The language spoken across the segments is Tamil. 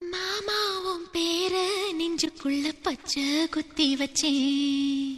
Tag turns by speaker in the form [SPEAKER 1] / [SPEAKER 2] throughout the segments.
[SPEAKER 1] மாமாவும் பேர நெஞ்சுக்குள்ள பச்சை குத்தி வச்சேன்.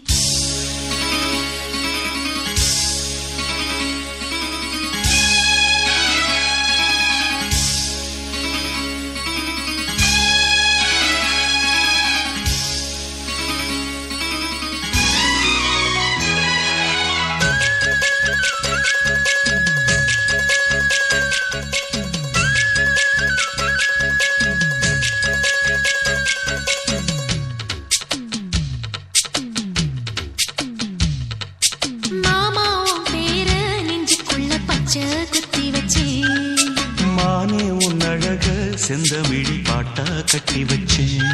[SPEAKER 2] மானே உன் அழக செந்தமிழி பாட்டா கட்டி வச்சேன்.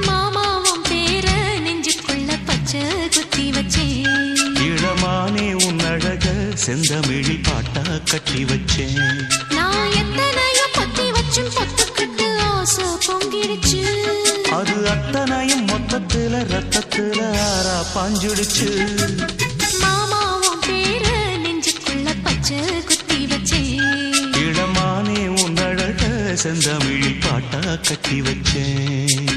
[SPEAKER 1] மாமாவும் பேர நெஞ்சுக்குள்ள பச்சை குத்தி வச்சேன்.
[SPEAKER 2] இளமானே உன் அழக செந்தமிழி பாட்டா கட்டி வச்சேன்.
[SPEAKER 1] நான் எத்தனையோ பத்தி வச்சும் பத்துக்கிட்டு ஆசை பொங்கிடுச்சு.
[SPEAKER 2] அது அத்தனையும் மொத்தத்துல ரத்தத்துல ஆறா பாஞ்சுடுச்சு.
[SPEAKER 1] மாமாவும் பேர நெஞ்சுக்குள்ள பச்சை குத்தி வச்சேன்.
[SPEAKER 2] இளமானே உன் அழக செந்தமிழி பாட்டா கட்டி வச்சேன்.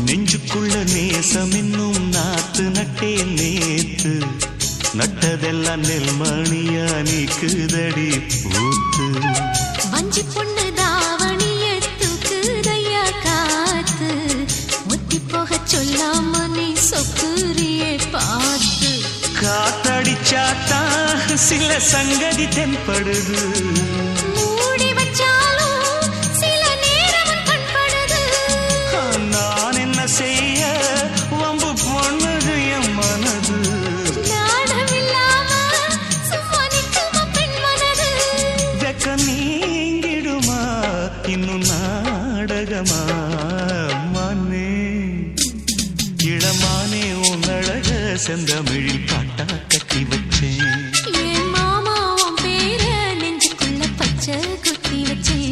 [SPEAKER 2] நெஞ்சுக்குள்ள நேசம் இன்னும் நாத்து நட்டேன் நேத்து. நட்டதெல்லாம் நெல்மணியா நீக்குதடி பூத்து.
[SPEAKER 1] வஞ்சி பொண்ணு தாவணிய தூக்குதையா காத்து. முத்தி போக சொல்லாம நீ சொக்குரியே பார்த்து.
[SPEAKER 2] காத்தடிச்சாத்தான் சில சங்கதி தென்படுது.
[SPEAKER 1] மூடி வச்சாலும் சில நேரம் கண்படுது.
[SPEAKER 2] நான் என்ன செய்ய வம்பு பொண்ணுது என் மனது.
[SPEAKER 1] நாடமில்லாம சும்மா நிற்குமா பெண் மனது.
[SPEAKER 2] வெக்க நீங்கிடுமா இன்னும் நாடகமா மானே. இளமானே உன் அழக செந்தமிழில் பாட்டா கட்டி வச்சேன்.
[SPEAKER 1] என் மாமாவும் பேர நெஞ்சுக்குள்ள பச்சை குத்தி வச்சேன்.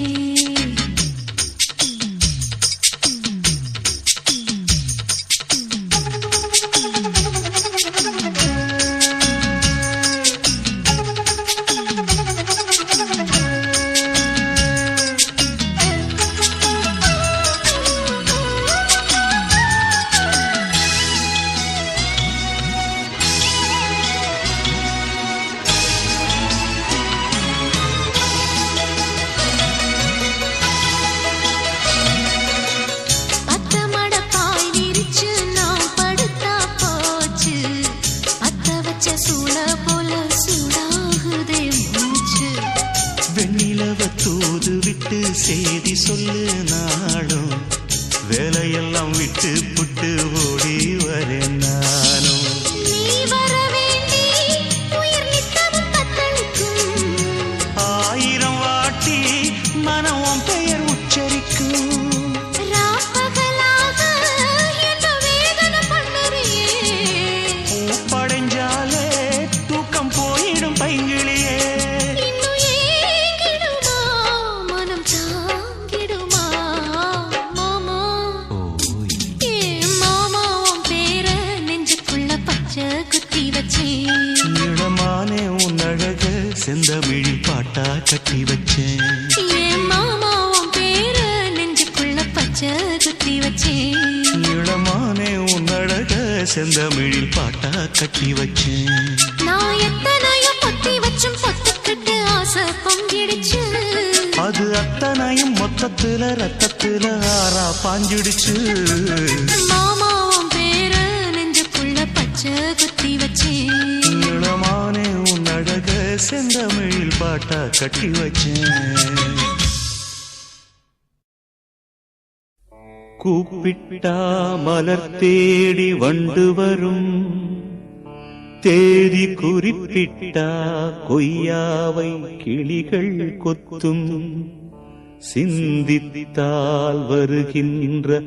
[SPEAKER 2] தூது விட்டு செய்தி சொல்லு நாடும். வேலையெல்லாம் விட்டு புட்டு ஓடி வரேன் நானும்.
[SPEAKER 1] நீ வர வேண்டி உயிர் நித்தமும் தத்தளிக்கும்.
[SPEAKER 2] 1000 வாட்டி மனம் உன் பெயர் உச்சரிக்கும்.
[SPEAKER 1] ராப்பகலாக என்ன வேதனை பண்ணுறியே.
[SPEAKER 2] பூப்படைஞ்சாலே தூக்கம் போயிடும் பைங்கிளியே. இளமானே உன் அழக செந்தமிழி பாட்டா கட்டி வச்சேன்.
[SPEAKER 1] என் மாமாவும் பேர நெஞ்சுக்குள்ள பச்சை குத்தி வச்சேன்.
[SPEAKER 2] இளமானே உன் அழக செந்தமிழில் பாட்டா கட்டி வச்சேன்.
[SPEAKER 1] நான் எத்தனையோ பத்தி வச்சும் பத்துக்கிட்டு ஆசை பொங்கிடுச்சு.
[SPEAKER 2] அது அத்தனையும் மொத்தத்துல ரத்தத்துல ஆறா பாஞ்சிடுச்சு.
[SPEAKER 1] மாமாவும் பேர நெஞ்சுக்குள்ள பச்சை குத்தி வச்சேன்.
[SPEAKER 2] இளமானே உன் அழக செந்தமிழில் பாட்டா கட்டி வச்சேன். கூப்பிட்டா மலர் தேடி வண்டு வரும். தேதி குறிப்பிட்டா கொய்யாவை கிளிகள் கொத்தும். சிந்தித்தால் வருகின்ற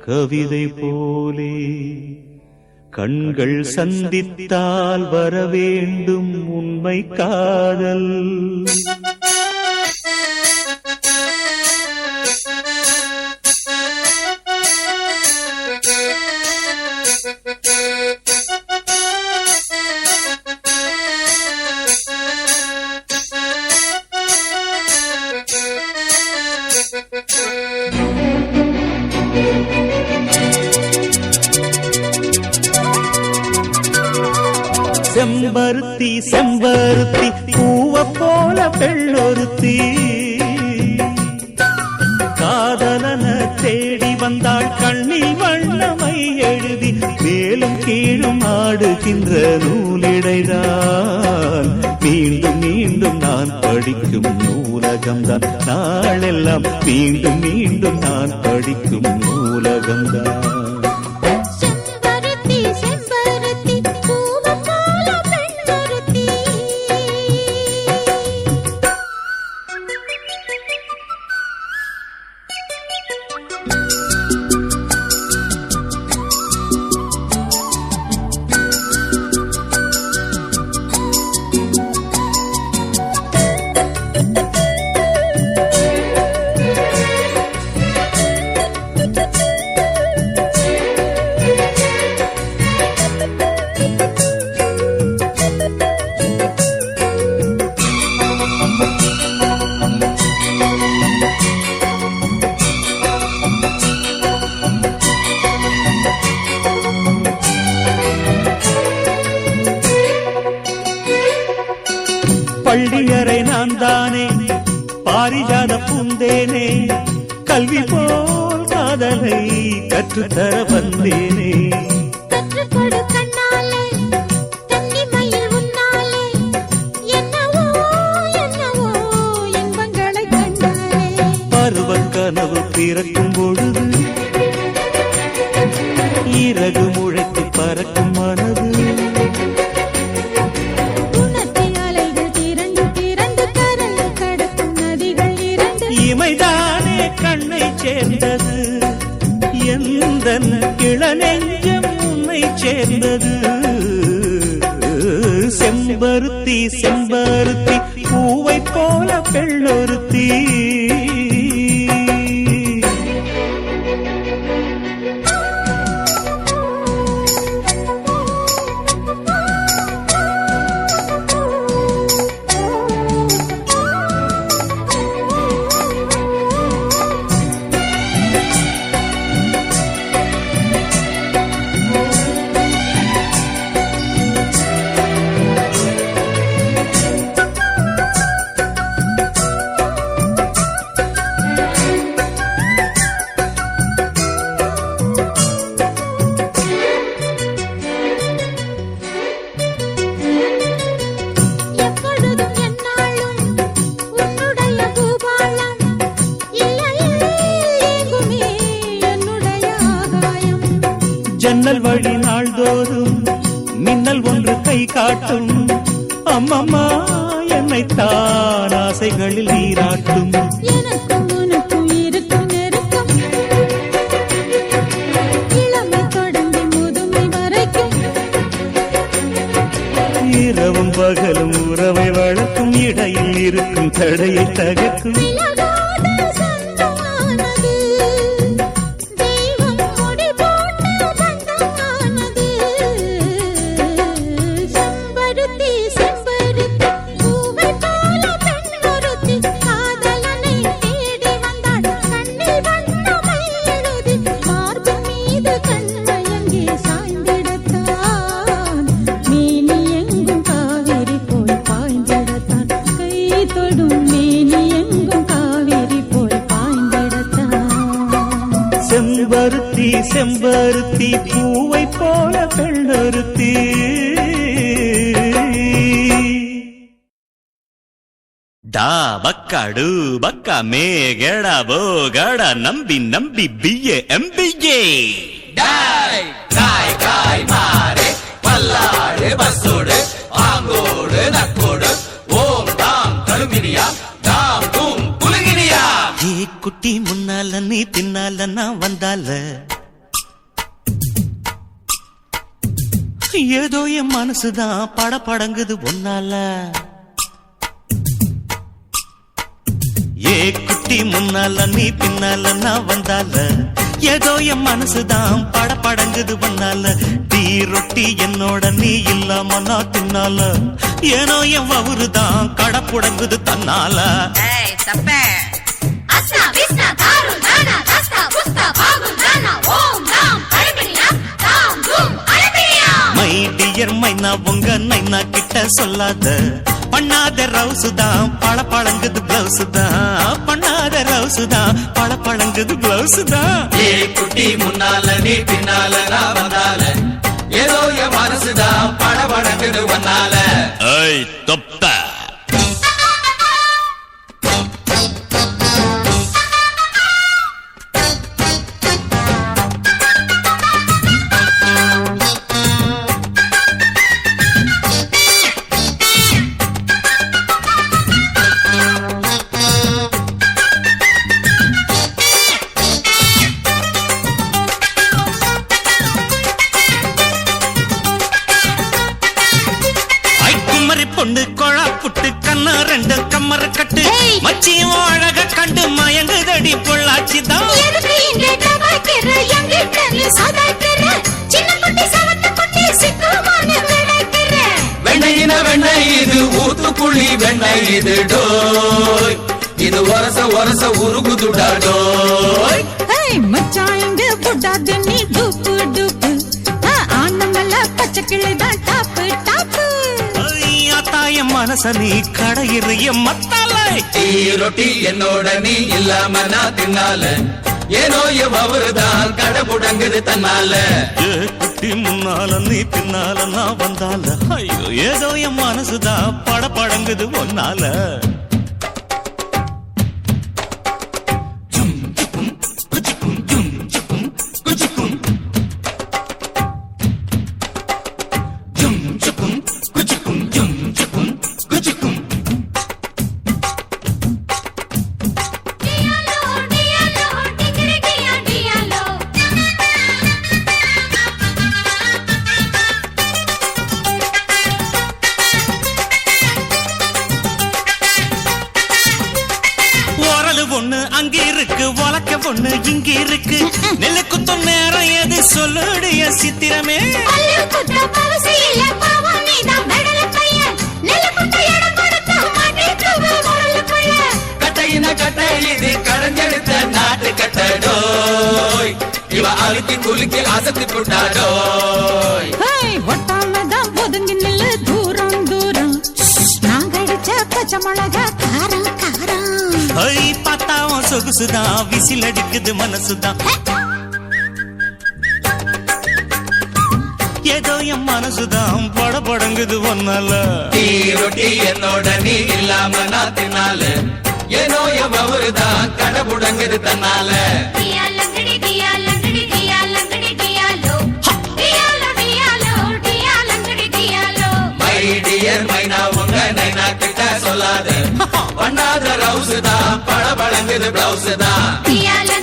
[SPEAKER 2] கவிதை போலே கண்கள் சந்தித்தால் வரவேண்டும் உண்மை காதல். செம்பருத்தி செம்பருத்தி பூவ போல பெண்ணொருத்தி காதலன தேடி வந்தாள் கண்ணில் வண்ணமை எழுதி மேலும் கீழும் ஆடுகின்ற நூலிடைதான் மீண்டும் மீண்டும் நான் படிக்கும் நூலகம்தான் நாளெல்லாம் மீண்டும் மீண்டும் நான் படிக்கும் நூலகம்தான். பள்ளியறை நான் தானே பாரிஜாத பூந்தேனே கல்வி போல் காதலை கற்றுத்தர வந்தேனே. பருவ கனவு பிறக்கும் பொழுது இறகு முளைத்து பறக்கும் மனது இமைதானே கண்ணை சேர்ந்தது எந்த இளநெஞ்சம் உன்னை சேர்ந்தது. செம்பருத்தி செம்பருத்தி பூவை போல பெண்ணொருத்தி ஜன்னல் வழி நாள்தோறும் மின்னல் ஒன்று கை காட்டும் அம்மம்மா என்னைத்தான் ஆசைகளில் நீராட்டும். இரவும் பகலும் உறவை வளர்க்கும் இடையில் இருக்கும் தடையை தகர்க்கும். செம்பருத்தி செம்பருத்தி பூவை போல பெண்ணொருத்தி டா பக்காடு பக்கா மேகடா போகடா நம்பி நம்பி பிஏ எம்பிஏ
[SPEAKER 3] டாய் காய் காய் மாரே பல்லாடு பஸ்ஸோடு ஆங்கோடு நக்கோடு ஓம் தாம் கழுமினியா தாம் தூம் குலுங்கினியா.
[SPEAKER 2] ஏ குட்டி முன்னால நீ பின்னால நான் வந்தால ஏதோ என் மனசுதான் படபடங்குது ஒன்னால. ஏ குட்டி முன்னால நீ பின்னால நான் வந்தால. ஏதோ என் மனசுதான் படபடங்குது ஒன்னால. டீ ரொட்டி என்னோட நீ இல்லாம நான் தின்னால. ஏனோ என் வவுறுதான் கடப்புடங்குது தன்னால. மை டியர் மைனா உங்க நைனா கிட்ட சொல்லாத. பண்ணாத ரவுசுதான் பழங்குது பிளவுசுதான். பண்ணாத ரவுசுதான் பழங்குது பிளவுசுதான்.
[SPEAKER 3] ஏ குட்டி முன்னால நீ பின்னால நான் வந்தால. ஏதோ என் மனசுதான் படபடங்குது வந்தால.
[SPEAKER 2] ஏய் தொப்ப பொண்ணு கொழா புட்டு கண்ணா ரெண்டு கம்மர கட்டு. மச்சியும் அழக கண்டு மயங்குதடி பொள்ளாச்சிதான்.
[SPEAKER 3] வெண்ணையின வெண்ணெய் இது ஊத்துக்குழி வெண்ணெய் இது டோய். இது ஒரச ஒரச உருகுதுடா டோய்.
[SPEAKER 4] மச்சாங்க புட்டாது நீ டூப்பு டூப்பு. ஆனமல்ல பச்சை கிளைதான் டாப்பு டாப்பு.
[SPEAKER 2] தாயம் மனச நீ கடையிறிய மத்தாலை.
[SPEAKER 3] டீ ரொட்டி என்னோட நீ இல்லாம நான் தின்னால. ஏனோ எவருதான் கடமுடங்குது தன்னால.
[SPEAKER 2] குட்டி முன்னால நீ பின்னால நான் வந்தால. ஐயோ ஏதோ என் மனசுதான் படபடங்குது ஒன்னால. ஒண்ணு அங்க இருக்கு வழக்க ஒண்ணு இங்க இருக்கு. நெல்லு குத்தும் நேரம் எது சொல்லுடைய சித்திரமே.
[SPEAKER 3] கட்டையின கட்டை இது கடைஞ்செடுத்த நாட்டு கட்டடோய். இவ அழுத்தி குலுக்கி அசத்தி புட்டாடோய்.
[SPEAKER 4] ஒட்டாமதான் ஒதுங்கி நில்லு தூரம் தூரம். நான் கடிச்ச பச்சை மிளகா காரம் காரம்.
[SPEAKER 2] பார்த்தாவும் சொகுசுதான் விசில் அடிக்குது மனசுதான். ஏதோ என் மனசுதான் படபடங்குது ஒன்னால.
[SPEAKER 3] டீ ரொட்டி என்னோட நீ இல்லாம நான் தின்னால. ஏனோ எவருதான் கடமுடங்குது தன்னால. மை டியர் மைனா உங்க நைனா கிட்ட சொல்லாத. பண்ணாத ரவுசுதான் பழங்குது பிளவுசுதான். டியாலோ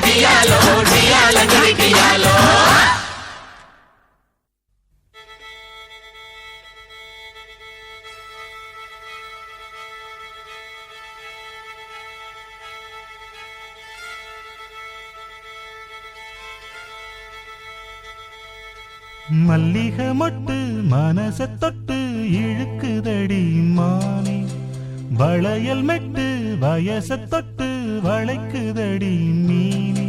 [SPEAKER 3] டியாலோ டியாலங்கடி டியாலோ.
[SPEAKER 2] மல்லிகை மொட்டு மனச தொட்டு இழுக்குதடி மானே. வளையல் மெட்டு வயச தொட்டு வளைக்குதடி மீனே.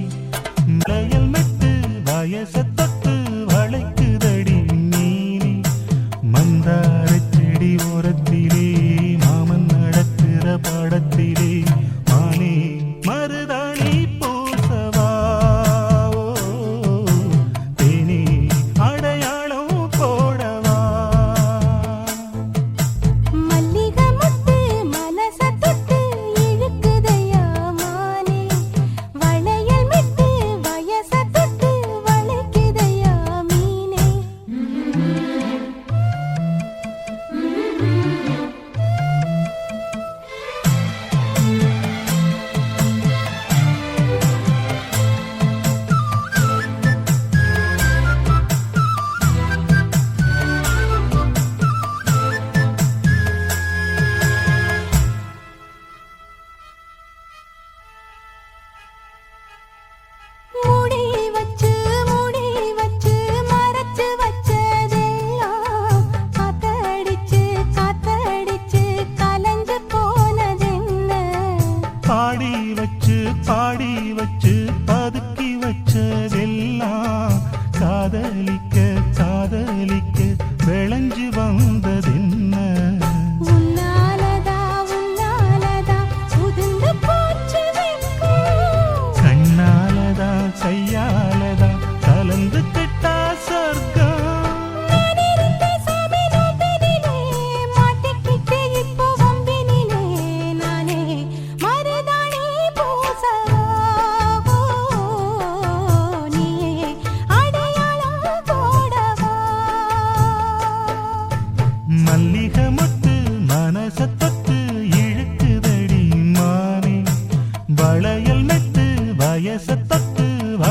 [SPEAKER 2] வளையல் மெட்டு வயச தொட்டு வளைக்குதடி மீனே. மந்தார செடி ஓரத்திலே மாமன் நடக்கிற படத்திலே மானே மருதாணி பூசவா.
[SPEAKER 4] மல்லிகை மொட்டு மனச தொட்டு இழுக்குதையா மானே. வளையல்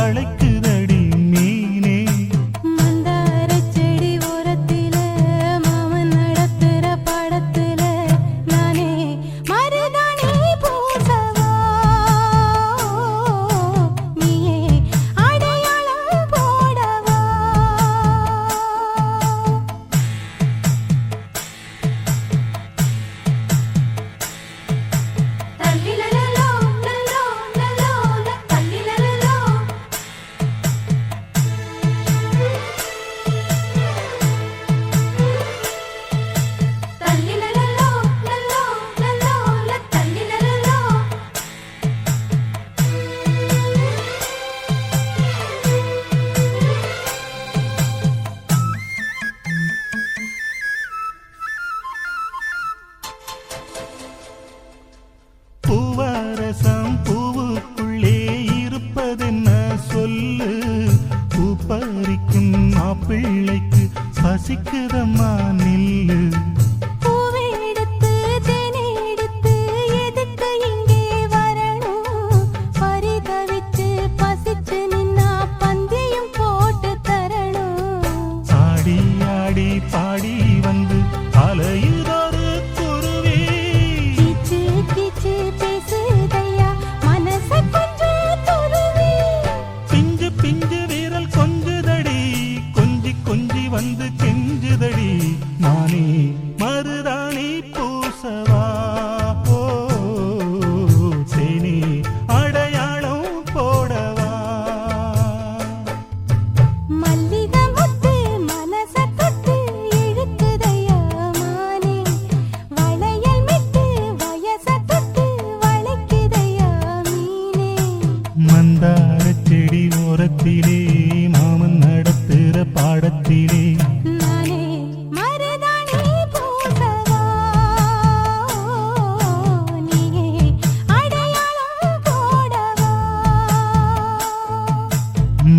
[SPEAKER 2] வளைக்குதடி மீனே.
[SPEAKER 1] மந்தார செடி ஓரத்தில மாமன் நடத்துற படத்துல நானே மருதாணி பூசவா நீயே அடையாளம் போடவா. தல்லிலலலோ லலோ லலோ தல்லிலலலோ தல்லிலலலோ லலோ லலோ தல்லிலலலோ.
[SPEAKER 2] பூவரசம் பூவுக்குள்ளே இருப்பதென்ன சொல்லு. பூ பறிக்கும் மாப்பிள்ளைக்கு பசிக்குதம்மா நில்லு.
[SPEAKER 1] பூவை எடுத்து தேனை எடுத்து எதுக்கு இங்கே வரணும். பரிதவிச்சு பசிச்சு நின்னா பந்தியும் போட்டு தரணும்.
[SPEAKER 2] ஆடி ஆடி பாடி வந்து அலையுதொரு குருவி.
[SPEAKER 1] கீச்சு கீச்சு பேசுதையா மனச கொஞ்சம் துருவி.
[SPEAKER 2] பிஞ்சு பிஞ்சு வீரல் கொஞ்சுதடி கொஞ்சி கொஞ்சி வந்து கெஞ்சுதடி. நானே மருதாணி பூசவா ஓ சேனி அடையாளம் போடவா.
[SPEAKER 1] மல்லிகை முத்து மனச தொட்டு இழுக்குதையா மானே. வளையல் மிட்டு வயச தொட்டு வளைக்குதையா மீனே.
[SPEAKER 2] மந்தார செடி ஓரத்திலே மாமன் நடத்துற பாடத்திலே
[SPEAKER 1] நானே மருதாணி பூசவா நீயே அடையாளம் போடவா.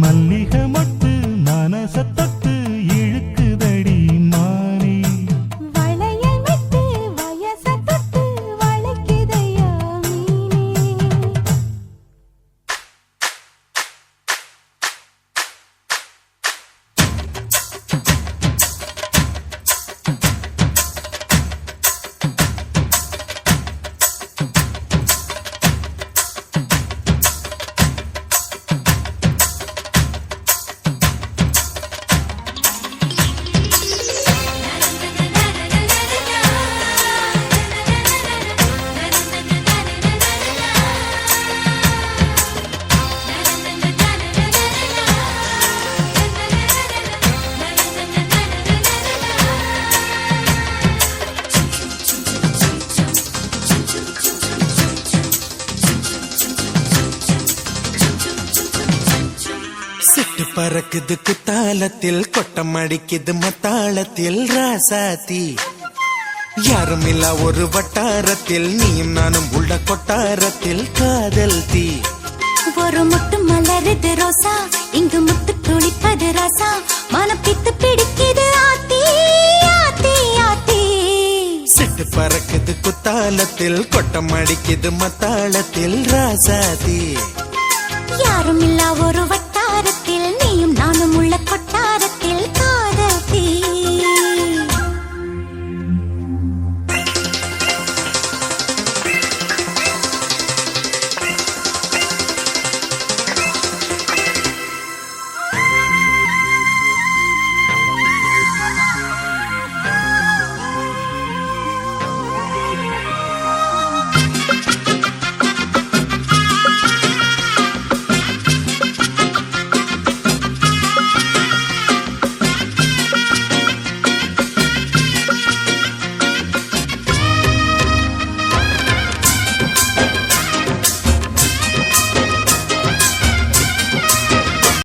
[SPEAKER 2] மல்லிகை மொட்டு மனச தொட்டு இழுக்குதடி மானே.
[SPEAKER 1] வளையல் மிட்டு வயச தொட்டு வளைக்குதையா மீனே.
[SPEAKER 5] சிட்டு பறக்குது குத்தாலத்தில் கொட்டம் அடிக்குது மத்தாளத்தில் ராசாத்தி. யாரும் இல்ல ஒரு வட்டாரத்தில் நீயும் நானும் உள்ள கொட்டாரத்தில் காதல் தீ.
[SPEAKER 1] ஒரு முட்டு மலருது ரோசா இங்கு முத்து துளிப்பது ராசா. மனம் பித்து பிடிக்குது ஆத்தி ஆத்தி ஆத்தி.
[SPEAKER 5] சிட்டு பறக்குது குத்தாலத்தில் கொட்டம் அடிக்குது மத்தாளத்தில் ராசாத்தி.
[SPEAKER 1] யாரும் இல்ல ஒரு வட்ட